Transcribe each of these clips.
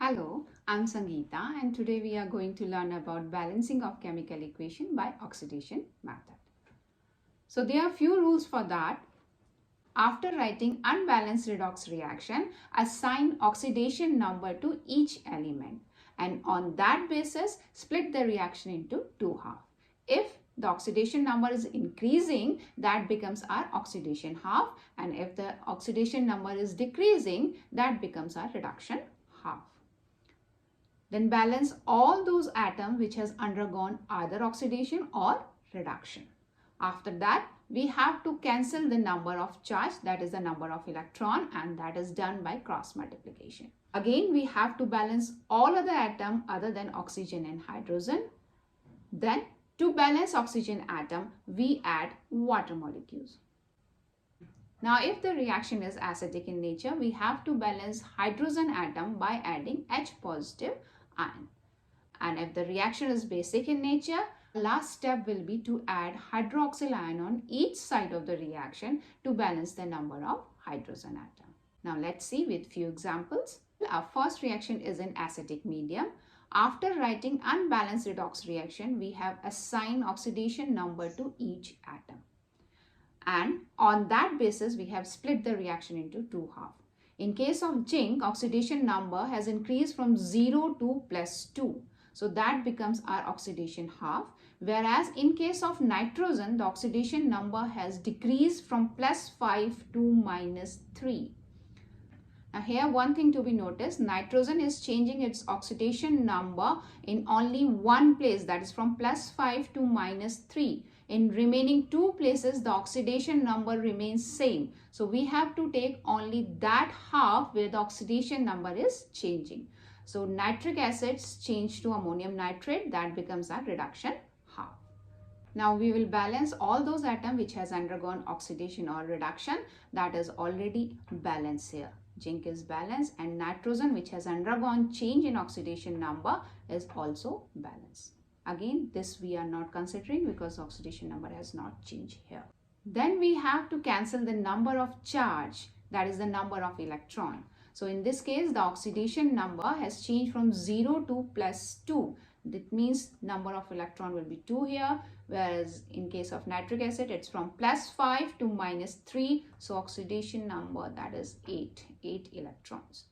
Hello, I'm Sangeeta and today we are going to learn about balancing of chemical equation by oxidation method. So there are few rules for that. After writing unbalanced redox reaction, assign oxidation number to each element and on that basis split the reaction into two halves. If the oxidation number is increasing, that becomes our oxidation half, and if the oxidation number is decreasing, that becomes our reduction half. Then balance all those atoms which has undergone either oxidation or reduction. After that, we have to cancel the number of charge, that is the number of electron, and that is done by cross multiplication. Again, we have to balance all other atoms other than oxygen and hydrogen. Then to balance oxygen atom, we add water molecules. Now, if the reaction is acidic in nature, we have to balance hydrogen atom by adding H positive ion. And if the reaction is basic in nature, last step will be to add hydroxyl ion on each side of the reaction to balance the number of hydrogen atom. Now, let's see with few examples. Our first reaction is in acidic medium. After writing unbalanced redox reaction, we have assigned oxidation number to each atom. And on that basis, we have split the reaction into two halves. In case of zinc, oxidation number has increased from 0 to +2. So that becomes our oxidation half. Whereas in case of nitrogen, the oxidation number has decreased from +5 to -3. Now here one thing to be noticed, nitrogen is changing its oxidation number in only one place, that is from +5 to -3. In remaining two places, the oxidation number remains same. So we have to take only that half where the oxidation number is changing. So nitric acid change to ammonium nitrate, that becomes our reduction half. Now we will balance all those atoms which has undergone oxidation or reduction, that is already balanced here. Zinc is balanced and nitrogen which has undergone change in oxidation number is also balanced. Again, this we are not considering because oxidation number has not changed here. Then we have to cancel the number of charge, that is the number of electron. So in this case, the oxidation number has changed from 0 to +2. That means number of electron will be 2 here, whereas in case of nitric acid, it's from +5 to -3. So oxidation number, that is 8 electrons.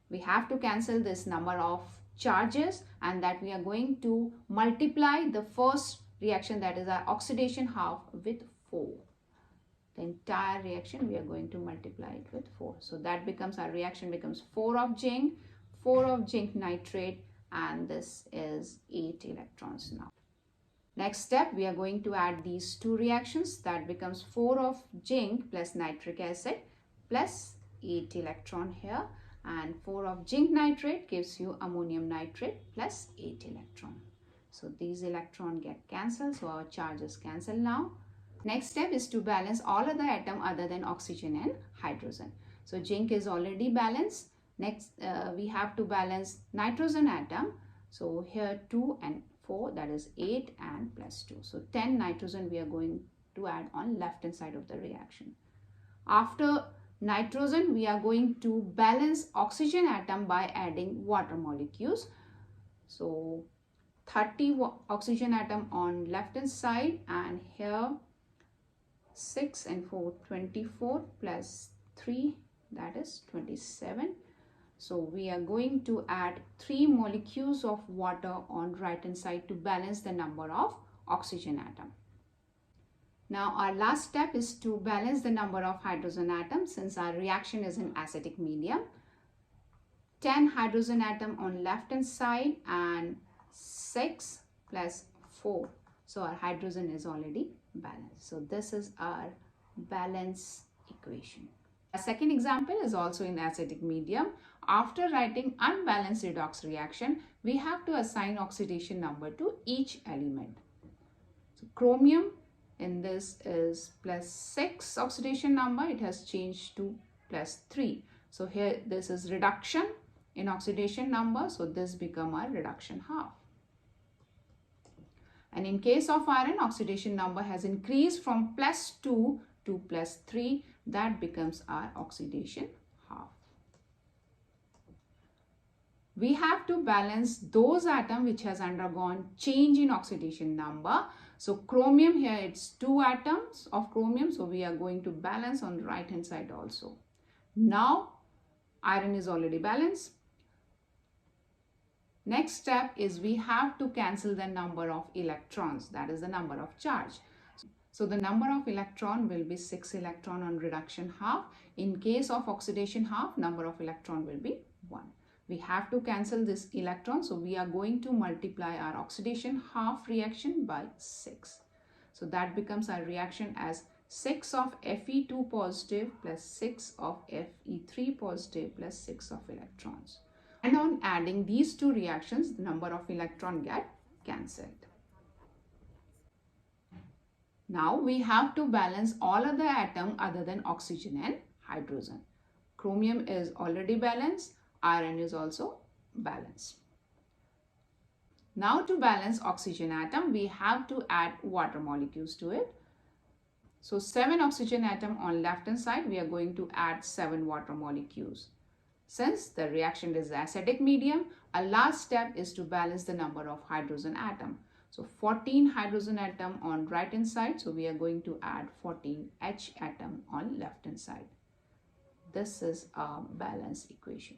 We have to cancel this number of charges, and that we are going to multiply the first reaction, that is our oxidation half, with 4. The entire reaction we are going to multiply it with 4. So that becomes our reaction becomes 4 of zinc, 4 of zinc nitrate, and this is 8 electrons now. Next step, we are going to add these two reactions, that becomes 4 of zinc plus nitric acid plus 8 electron here, and 4 of zinc nitrate gives you ammonium nitrate plus 8 electron. So these electrons get cancelled, so our charges cancel now. Next step is to balance all other atoms other than oxygen and hydrogen. So zinc is already balanced. Next we have to balance nitrogen atom. So here 2 and 4, that is 8 and +2. So 10 nitrogen we are going to add on left hand side of the reaction. After nitrogen, we are going to balance oxygen atom by adding water molecules. So 30 oxygen atom on left hand side, and here 6 and 4, 24 plus 3, that is 27. So we are going to add 3 molecules of water on right hand side to balance the number of oxygen atom. Now our last step is to balance the number of hydrogen atoms since our reaction is in acidic medium. 10 hydrogen atom on left hand side and 6 plus 4. So our hydrogen is already balanced. So this is our balance equation. A second example is also in acidic medium. After writing unbalanced redox reaction, we have to assign oxidation number to each element. So chromium in this is +6 oxidation number, it has changed to +3. So here this is reduction in oxidation number, so this become our reduction half. And in case of iron, oxidation number has increased from +2 to +3, that becomes our oxidation half. We have to balance those atoms which has undergone change in oxidation number. So chromium, here it's 2 atoms of chromium, so we are going to balance on the right hand side also. Now iron is already balanced. Next step is we have to cancel the number of electrons, that is the number of charge. So the number of electron will be 6 electron on reduction half. In case of oxidation half, number of electron will be 1. We have to cancel this electron, so we are going to multiply our oxidation half reaction by 6. So that becomes our reaction as 6 of Fe2 positive plus 6 of Fe3 positive plus 6 of electrons. And on adding these two reactions, the number of electron get cancelled. Now we have to balance all other atoms other than oxygen and hydrogen. Chromium is already balanced, iron is also balanced. Now to balance oxygen atom, we have to add water molecules to it. So 7 oxygen atom on left hand side, we are going to add 7 water molecules. Since the reaction is acidic medium, our last step is to balance the number of hydrogen atom. So 14 hydrogen atom on right hand side, so we are going to add 14 H atom on left hand side. This is a balance equation.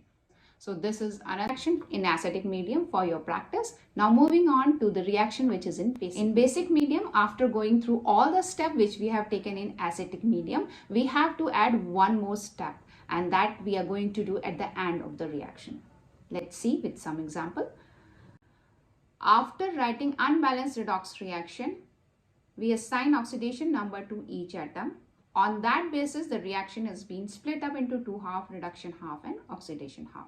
So this is another reaction in acidic medium for your practice. Now moving on to the reaction which is in basic. In basic medium, after going through all the steps which we have taken in acidic medium, we have to add one more step, and that we are going to do at the end of the reaction. Let's see with some example. After writing unbalanced redox reaction, we assign oxidation number to each atom. On that basis, the reaction is being split up into two half, reduction half and oxidation half.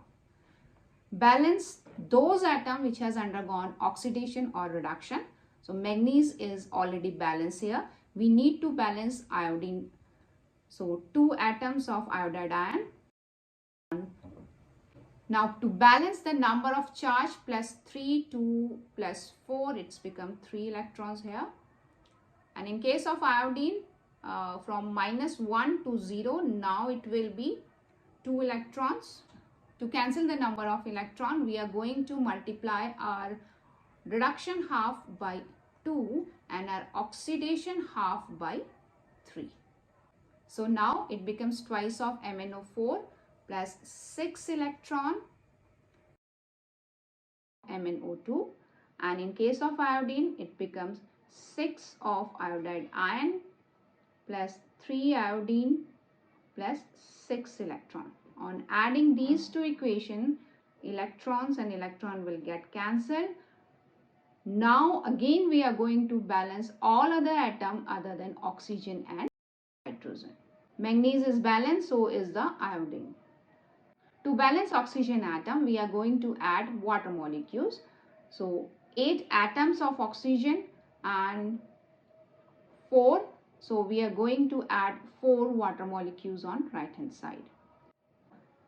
Balance those atoms which has undergone oxidation or reduction. So manganese is already balanced here. We need to balance iodine. So 2 atoms of iodide ion. Now to balance the number of charge, plus 3, 2 plus 4, it's become 3 electrons here. And in case of iodine, from -1 to 0, now it will be 2 electrons. To cancel the number of electron, we are going to multiply our reduction half by 2 and our oxidation half by 3. So now it becomes twice of MnO4 plus 6 electron MnO2, and in case of iodine it becomes 6 of iodide ion plus 3 iodine plus 6 electron. On adding these two equations, electrons and electron will get cancelled. Now again we are going to balance all other atoms other than oxygen and hydrogen. Manganese is balanced, so is the iodine. To balance oxygen atom, we are going to add water molecules. So 8 atoms of oxygen and 4. So we are going to add 4 water molecules on right hand side.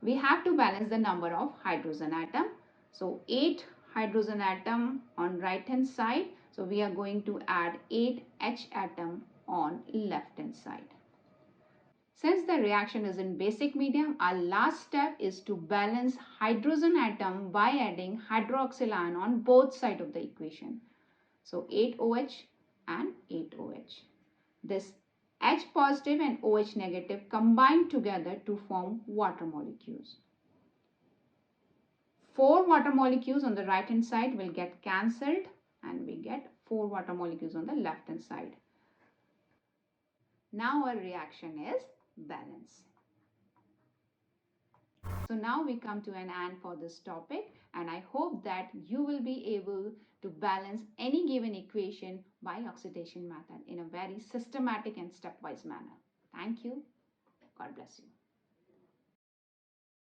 We have to balance the number of hydrogen atom. So 8 hydrogen atom on right hand side. So we are going to add 8 H atom on left hand side. Since the reaction is in basic medium, our last step is to balance hydrogen atom by adding hydroxyl ion on both sides of the equation. So 8OH and 8OH. This H positive and OH negative combine together to form water molecules. 4 water molecules on the right hand side will get cancelled and we get 4 water molecules on the left hand side. Now our reaction is balanced. So now we come to an end for this topic, and I hope that you will be able to balance any given equation by oxidation method in a very systematic and stepwise manner. Thank you. God bless you.